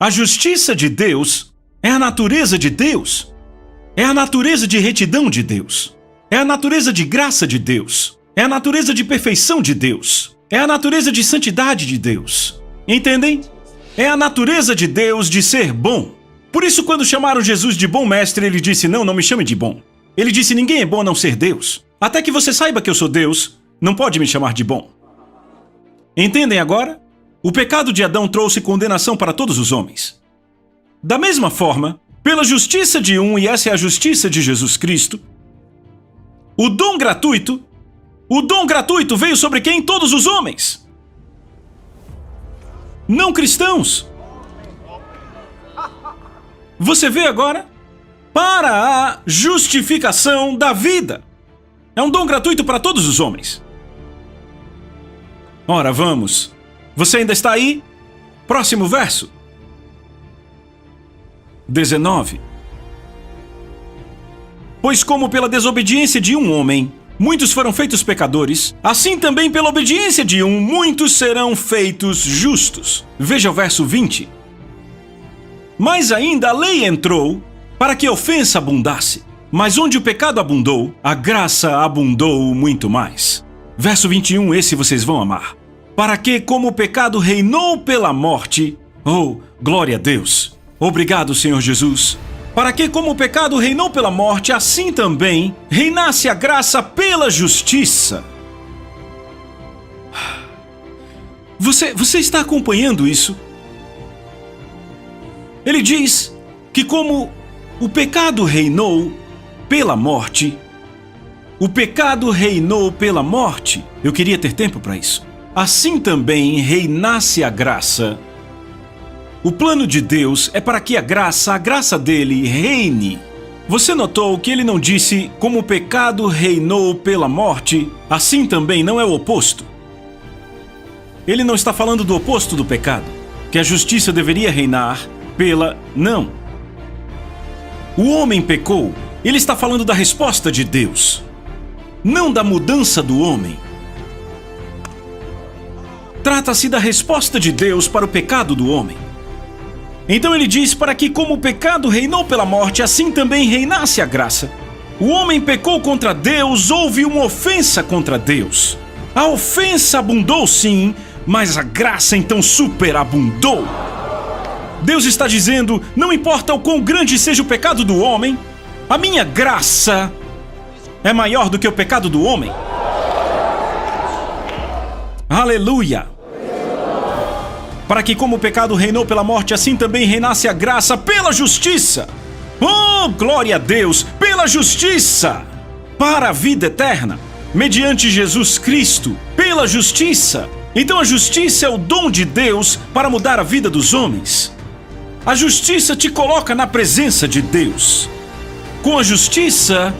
A justiça de Deus é a natureza de Deus. É a natureza de retidão de Deus. É a natureza de graça de Deus. É a natureza de perfeição de Deus. É a natureza de santidade de Deus. Entendem? É a natureza de Deus de ser bom. Por isso, quando chamaram Jesus de bom mestre, ele disse, não me chame de bom. Ele disse, ninguém é bom a não ser Deus. Até que você saiba que eu sou Deus, não pode me chamar de bom. Entendem agora? O pecado de Adão trouxe condenação para todos os homens. Da mesma forma, pela justiça de um, e essa é a justiça de Jesus Cristo, o dom gratuito veio sobre quem? Todos os homens. Não cristãos. Você vê agora? Para a justificação da vida. É um dom gratuito para todos os homens. Ora, vamos. Você ainda está aí? Próximo verso. 19. Pois como pela desobediência de um homem, muitos foram feitos pecadores, assim também pela obediência de um, muitos serão feitos justos. Veja o verso 20. Mas ainda a lei entrou para que a ofensa abundasse. Mas onde o pecado abundou, a graça abundou muito mais. Verso 21, esse vocês vão amar. Para que, como o pecado reinou pela morte... Oh, glória a Deus! Obrigado, Senhor Jesus. Para que, como o pecado reinou pela morte, assim também reinasse a graça pela justiça. Você está acompanhando isso? Ele diz que como o pecado reinou pela morte, o pecado reinou pela morte. Eu queria ter tempo para isso. Assim também reinasse a graça. O plano de Deus é para que a graça dele reine. Você notou que ele não disse como o pecado reinou pela morte, assim também não é o oposto. Ele não está falando do oposto do pecado, que a justiça deveria reinar pela... Não. O homem pecou. Ele está falando da resposta de Deus, não da mudança do homem. Trata-se da resposta de Deus para o pecado do homem. Então ele diz para que como o pecado reinou pela morte, assim também reinasse a graça. O homem pecou contra Deus, houve uma ofensa contra Deus. A ofensa abundou sim, mas a graça então superabundou. Deus está dizendo, não importa o quão grande seja o pecado do homem, a minha graça é maior do que o pecado do homem. Aleluia! Para que como o pecado reinou pela morte, assim também reinasse a graça pela justiça. Oh, glória a Deus! Pela justiça! Para a vida eterna, mediante Jesus Cristo, pela justiça. Então a justiça é o dom de Deus para mudar a vida dos homens. A justiça te coloca na presença de Deus. Com a justiça,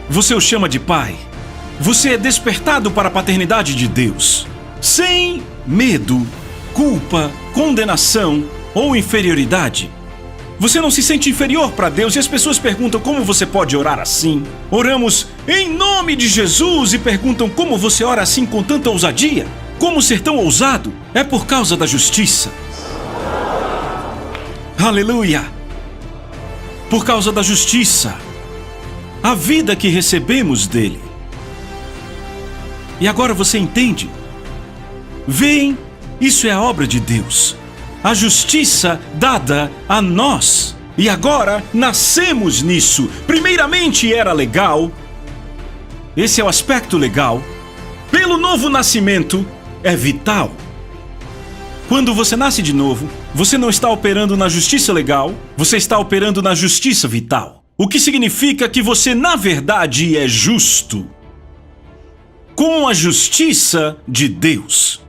você o chama de pai. Você é despertado para a paternidade de Deus. Sem medo, culpa, condenação ou inferioridade. Você não se sente inferior para Deus e as pessoas perguntam como você pode orar assim. Oramos em nome de Jesus e perguntam como você ora assim com tanta ousadia. Como ser tão ousado? É por causa da justiça. Aleluia! Por causa da justiça. A vida que recebemos dele. E agora você entende? Veem, isso é a obra de Deus. A justiça dada a nós. E agora nascemos nisso. Primeiramente era legal. Esse é o aspecto legal. Pelo novo nascimento, é vital. Quando você nasce de novo, você não está operando na justiça legal, você está operando na justiça vital. O que significa que você, na verdade, é justo. Com a justiça de Deus.